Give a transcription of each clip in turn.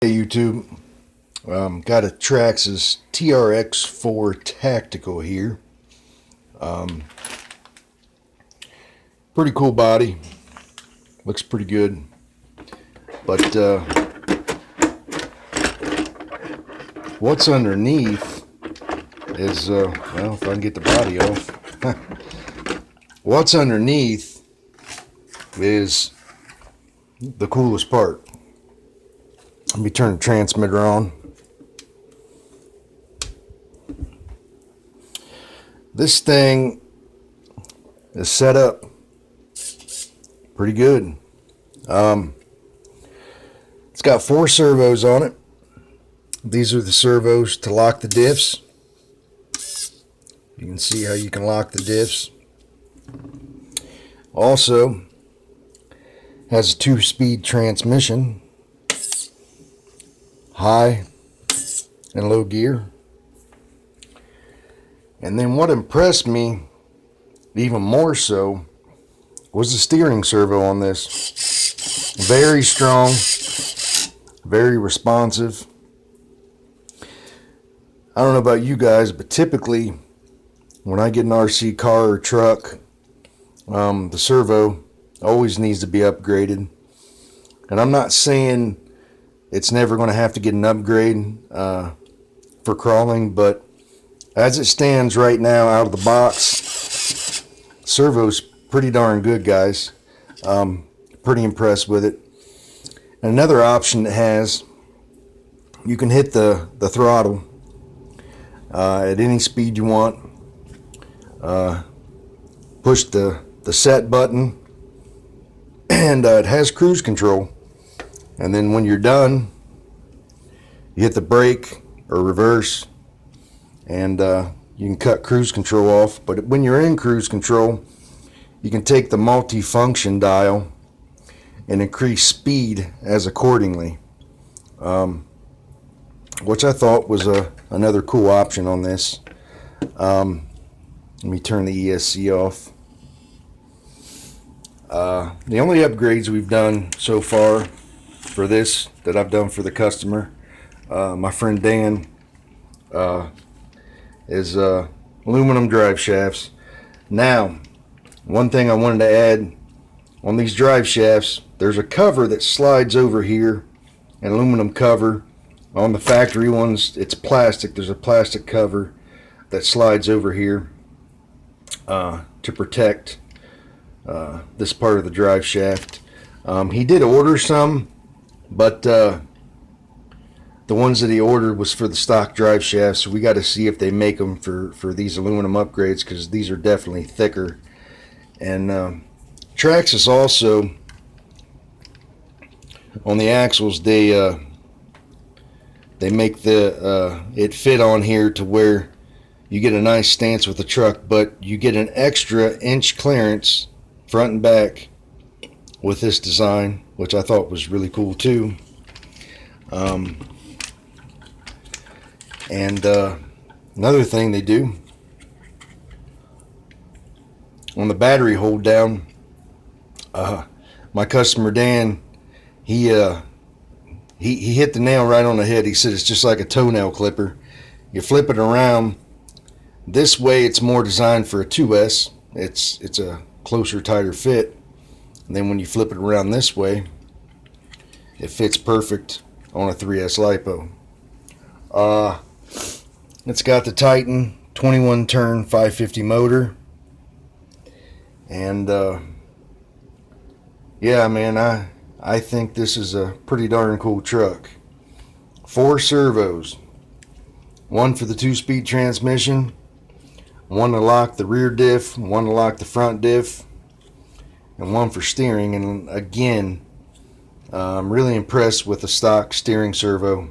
Hey YouTube, got a Traxxas TRX4 Tactical here. Um, Pretty cool body, looks pretty good, but what's underneath is, well, if I can get the body off, what's underneath is the coolest part. Let me turn the transmitter on. This thing is set up pretty good. It's got 4 servos on it. These are the servos to lock the diffs. You can see how you can lock the diffs. Also has a 2-speed transmission, high and low gear. And then what impressed me even more so was the steering servo on this. Very strong, very responsive. I don't know about you guys, but typically when I get an RC car or truck, the servo always needs to be upgraded. And I'm not saying it's never going to have to get an upgrade for crawling, but as it stands right now out of the box, servo's pretty darn good, guys. Pretty impressed with it. And another option it has, you can hit the throttle at any speed you want. Push the set button, and it has cruise control. And then when you're done, you hit the brake or reverse, and you can cut cruise control off. But when you're in cruise control, you can take the multi-function dial and increase speed as accordingly, which I thought was another cool option on this. Let me turn the ESC off. The only upgrades we've done so far for this that I've done for the customer, my friend Dan, is aluminum drive shafts. Now, one thing I wanted to add on these drive shafts, there's a cover that slides over here, an aluminum cover. On the factory ones, it's plastic. There's a plastic cover that slides over here to protect this part of the drive shaft. He did order some, but the ones that he ordered was for the stock drive shafts, so we got to see if they make them for these aluminum upgrades, because these are definitely thicker. And Traxxas also, on the axles, they make the it fit on here to where you get a nice stance with the truck, but you get an extra inch clearance front and back with this design, which I thought was really cool too. And another thing they do on the battery hold down, my customer Dan, he hit the nail right on the head. He said it's just like a toenail clipper. You flip it around this way, it's more designed for a 2S. It's a closer, tighter fit. And then when you flip it around this way, it fits perfect on a 3S lipo. It's got the Titan 21 turn 550 motor. And yeah, man, I think this is a pretty darn cool truck. 4 servos, one for the 2-speed transmission, one to lock the rear diff, one to lock the front diff, and one for steering. And again, I'm really impressed with the stock steering servo.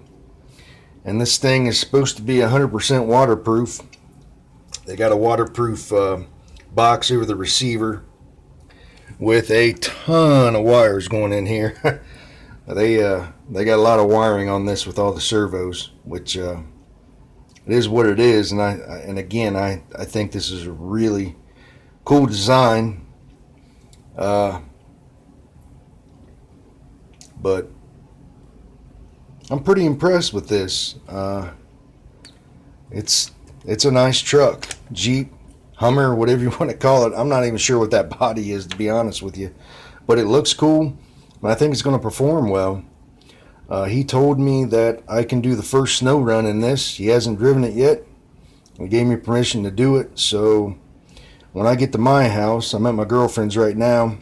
And this thing is supposed to be 100% waterproof. They got a waterproof box over the receiver with a ton of wires going in here. They got a lot of wiring on this with all the servos, which it is what it is. And again, I think this is a really cool design. But I'm pretty impressed with this. It's a nice truck, Jeep, Hummer, whatever you want to call it. I'm not even sure what that body is, to be honest with you, but it looks cool. And I think it's going to perform well. He told me that I can do the first snow run in this. He hasn't driven it yet. He gave me permission to do it. So when I get to my house, I'm at my girlfriend's right now.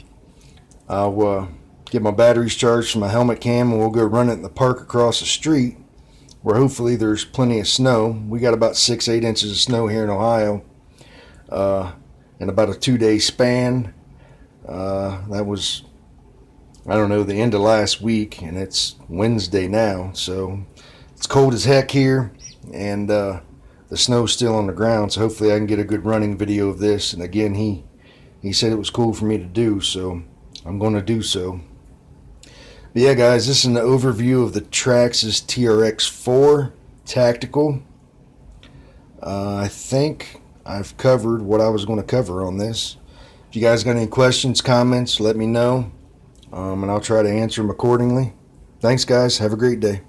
I'll get my batteries charged from my helmet cam, and we'll go run it in the park across the street, where hopefully there's plenty of snow. We got about 6-8 inches of snow here in Ohio in about a 2-day span. That was, I don't know, the end of last week, and it's Wednesday now, so it's cold as heck here, and the snow's still on the ground, so hopefully I can get a good running video of this. And again, he said it was cool for me to do, so I'm going to do so. But yeah, guys, this is an overview of the Traxxas TRX4 Tactical. I think I've covered what I was going to cover on this. If you guys got any questions, comments, let me know, and I'll try to answer them accordingly. Thanks, guys. Have a great day.